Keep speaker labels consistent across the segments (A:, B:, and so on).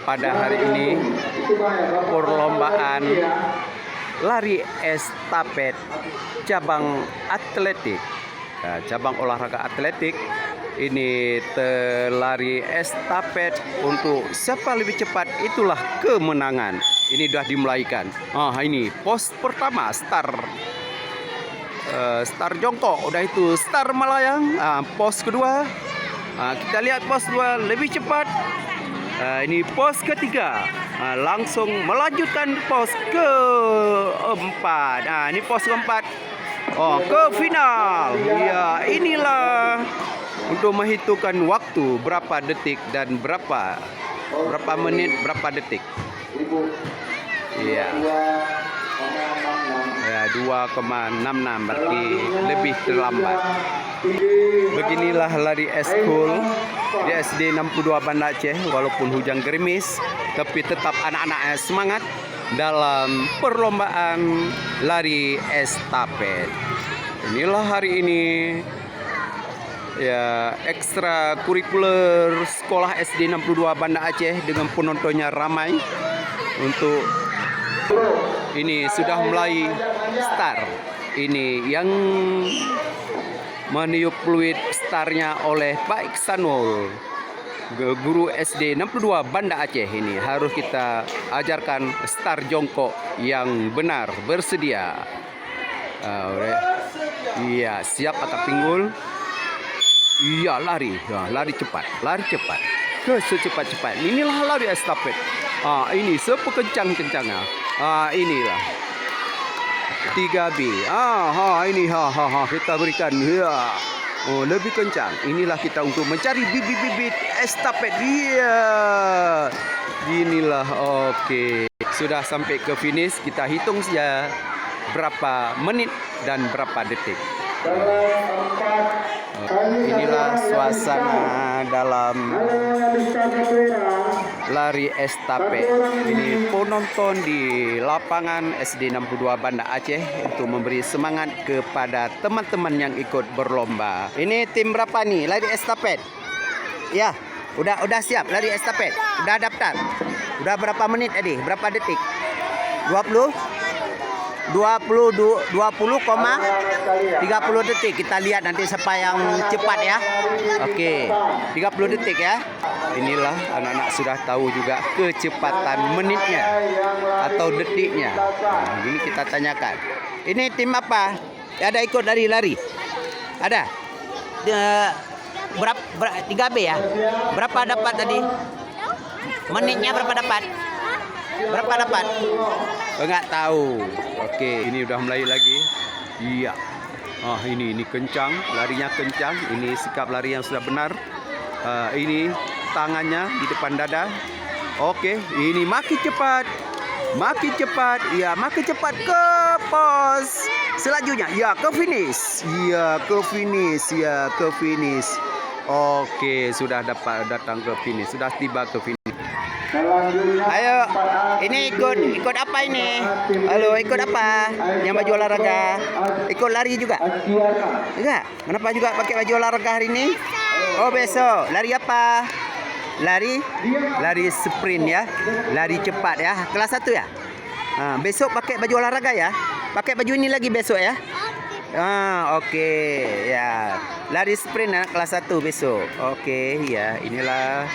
A: pada hari ini perlombaan lari estafet cabang atletik. Nah, cabang olahraga atletik ini lari estafet untuk siapa lebih cepat itulah kemenangan. Ini sudah dimulaikan. Ini pos pertama start jongkok, udah itu start melayang. Pos kedua, kita lihat pos 2 lebih cepat. Ini pos ketiga, langsung melanjutkan pos keempat. Ini pos keempat, ke final. Ya, inilah untuk menghitungkan waktu berapa detik dan berapa menit, berapa detik. Iya. Ya, 2,66 berarti lebih terlambat. Beginilah lari eskul di SD 62 Banda Aceh. Walaupun hujan gerimis, tapi tetap anak-anak semangat dalam perlombaan lari estafet. Inilah hari ini ya ekstra kurikuler sekolah SD 62 Banda Aceh dengan penontonnya ramai. Untuk ini sudah mulai start. Ini yang meniup fluid startnya oleh Pak Iksanul, guru SD 62 Banda Aceh. Ini harus kita ajarkan start jongkok yang benar. Bersedia. Iya, siap atap pinggul. Iya, lari. Lari cepat. Secepat-cepat. Inilah lari estafet. Ini sepekencang-kencangnya. Inilah 3B. Ini kita berikan. Ya. Lebih kencang. Inilah kita untuk mencari bibit-bibit estafet. Iya. Inilah oke. Sudah sampai ke finish. Kita hitung saja berapa menit dan berapa detik. Inilah suasana dalam lari estafet. Ini penonton di lapangan SD 62 Banda Aceh untuk memberi semangat kepada teman-teman yang ikut berlomba. Ini tim berapa nih lari estafet? Ya, udah siap lari estafet. Udah daftar. Udah berapa menit tadi? Berapa detik? 20,30 detik. Kita lihat nanti siapa yang cepat ya. Oke, 30 detik ya. Inilah anak-anak sudah tahu juga kecepatan menitnya atau detiknya. Ini kita tanyakan. Ini tim apa? Ada ikut lari? Ada? Berapa 3B ya? Berapa dapat tadi? Menitnya berapa dapat? Enggak tahu. Oke, ini udah mulai lagi. Iya. Ini kencang, larinya kencang. Ini sikap lari yang sudah benar. Ini tangannya di depan dada. Oke, ini makin cepat. Iya, makin cepat ke pos selanjutnya. Ya, ke finish. Oke, sudah datang ke finish. Sudah tiba ke finish. Ayo, ini ikut apa ini? Halo, ikut apa? Yang baju olahraga? Ikut lari juga? Enggak? Kenapa juga pakai baju olahraga hari ini? Oh, besok. Lari apa? Lari sprint ya. Lari cepat ya. Kelas 1 ya? Besok pakai baju olahraga ya? Pakai baju ini lagi besok ya? Oke. Ya. Lari sprint ya, kelas 1 besok. Oke, ya. Inilah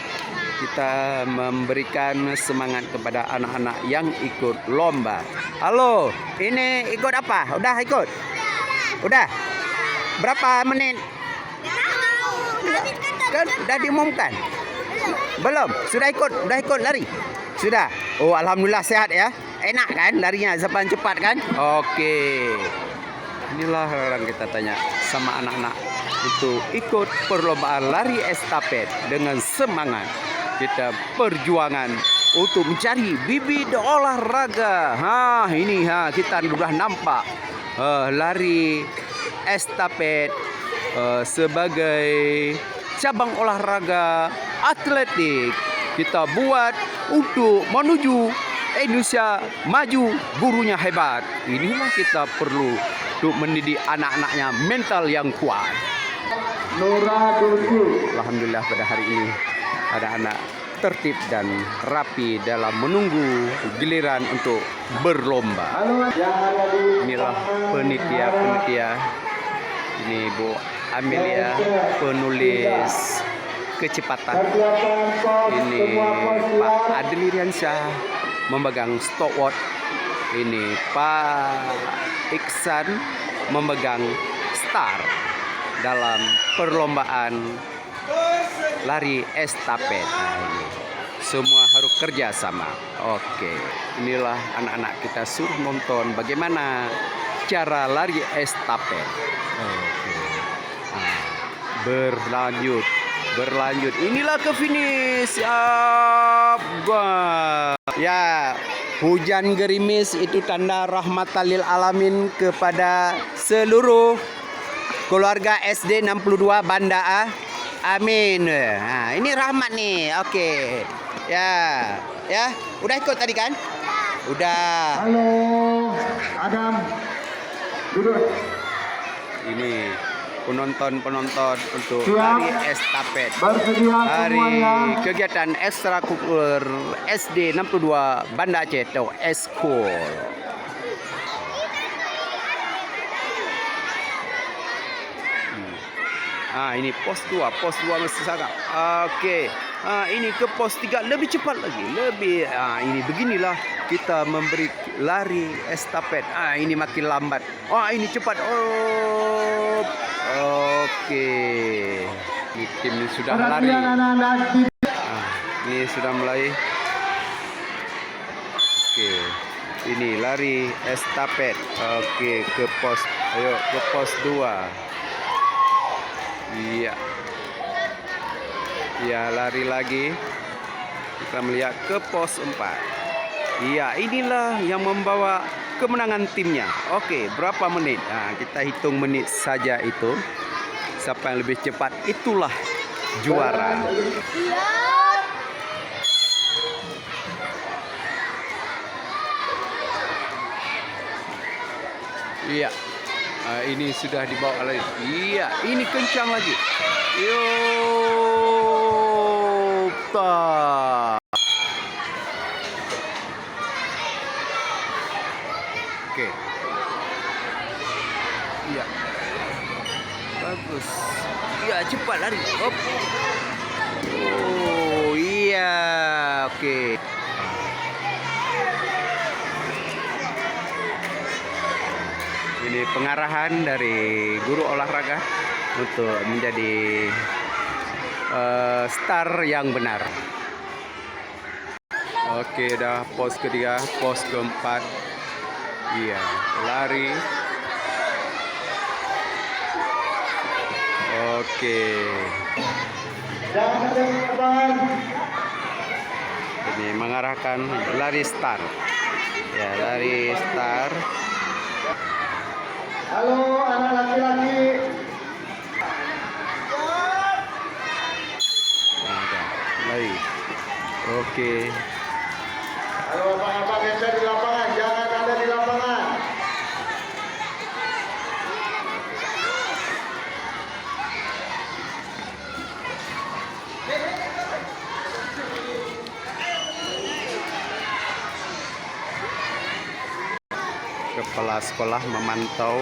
A: kita memberikan semangat kepada anak-anak yang ikut lomba. Halo, ini ikut apa? Udah ikut? Udah? Berapa menit? Kan udah diumumkan? Belum? Sudah ikut lari? Sudah? Oh, alhamdulillah sehat ya. Enak kan larinya, zaman cepat kan? Oke. Inilah yang kita tanya sama anak-anak untuk ikut perlombaan lari estafet dengan semangat. Kita perjuangan untuk mencari bibit olahraga. Ini kita sudah nampak lari estafet sebagai cabang olahraga atletik. Kita buat untuk menuju Indonesia maju, gurunya hebat. Inilah kita perlu untuk mendidik anak-anaknya mental yang kuat. Alhamdulillah pada hari ini ada anak tertib dan rapi dalam menunggu giliran untuk berlomba. Inilah penitia. Ini Bu Amelia, penulis kecepatan. Ini Pak Adliriansyah memegang stopwatch. Ini Pak Iksan memegang start dalam perlombaan lari estafet. Nah, ini semua harus kerja sama. Oke, inilah anak-anak kita suruh nonton bagaimana cara lari estafet. Oke. Nah, berlanjut. Inilah ke finish. Ya, hujan gerimis itu tanda rahmatan lil alamin kepada seluruh keluarga SD 62 Banda A. Amin. Nah, ini rahmat nih. Oke. Ya. Udah ikut tadi kan? Udah.
B: Halo, Adam. Duduk.
A: Ini penonton untuk lari estafet. Hari kegiatan ekstrakurikuler SD 62 Banda Aceh atau Eskul. Ini pos 2 masih sangat. Oke. Ini ke pos 3 lebih cepat lagi. Ini beginilah kita memberi lari estafet. Ini makin lambat. Ini cepat. Oke. Ini tim sudah lari. Ini sudah mulai. Oke. Ini lari estafet. Oke, ke pos. Ayo ke pos 2. Iya. Ya, lari lagi. Kita melihat ke pos 4. Iya, inilah yang membawa kemenangan timnya. Oke, berapa menit? Nah, kita hitung menit saja itu. Siapa yang lebih cepat, itulah juara. Iya. Ini sudah dibawa lagi. Iya, ini kencang lagi. Oke. Iya. Bagus. Iya, cepat lari. Hop. Iya. Oke. Ini pengarahan dari guru olahraga untuk menjadi star yang benar. Oke, dah pos ketiga, pos keempat. Iya, lari. Oke. Ini mengarahkan lari star. Ya, lari star.
B: Halo, anak laki-laki.
A: Lari. Oke.
B: Halo, bapak-bapak geser di lapangan, jangan ada di lapangan.
A: Kepala sekolah memantau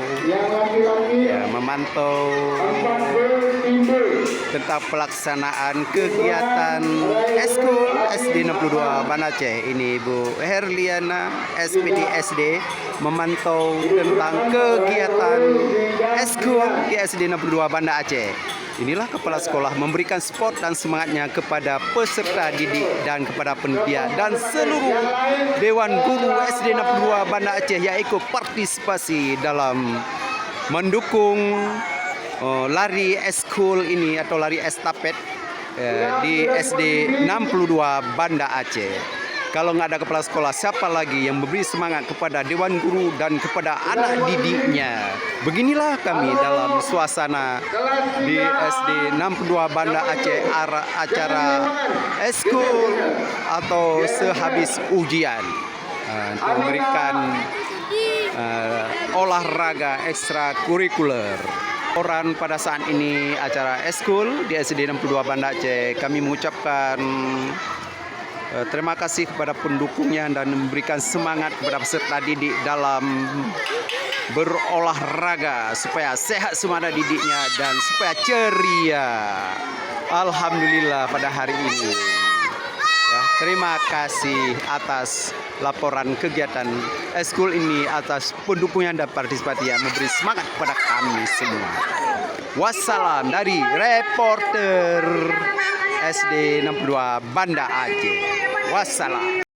A: tentang pelaksanaan kegiatan Eskul SD 62 Banda Aceh. Ini Ibu Herliana SPD SD memantau tentang kegiatan Eskul di SD 62 Banda Aceh. Inilah kepala sekolah memberikan support dan semangatnya kepada peserta didik dan kepada panitia dan seluruh Dewan Guru SD 62 Banda Aceh yang ikut partisipasi dalam mendukung lari eskul ini atau lari estafet di SD 62 Banda Aceh. Kalau nggak ada kepala sekolah, siapa lagi yang memberi semangat kepada Dewan Guru dan kepada anak didiknya? Beginilah kami dalam suasana di SD 62 Banda Aceh acara eskul atau sehabis ujian untuk memberikan olahraga ekstrakurikuler. Orang pada saat ini acara eskul di SD 62 Banda Aceh, kami mengucapkan Terima kasih kepada pendukungnya dan memberikan semangat kepada peserta didik dalam berolahraga supaya sehat semangat didiknya dan supaya ceria. Alhamdulillah pada hari ini. Ya, terima kasih atas laporan kegiatan eskul ini, atas pendukungnya dan partisipasi yang memberi semangat kepada kami semua. Wassalam dari reporter SD 62 Banda Aceh. Wassalam.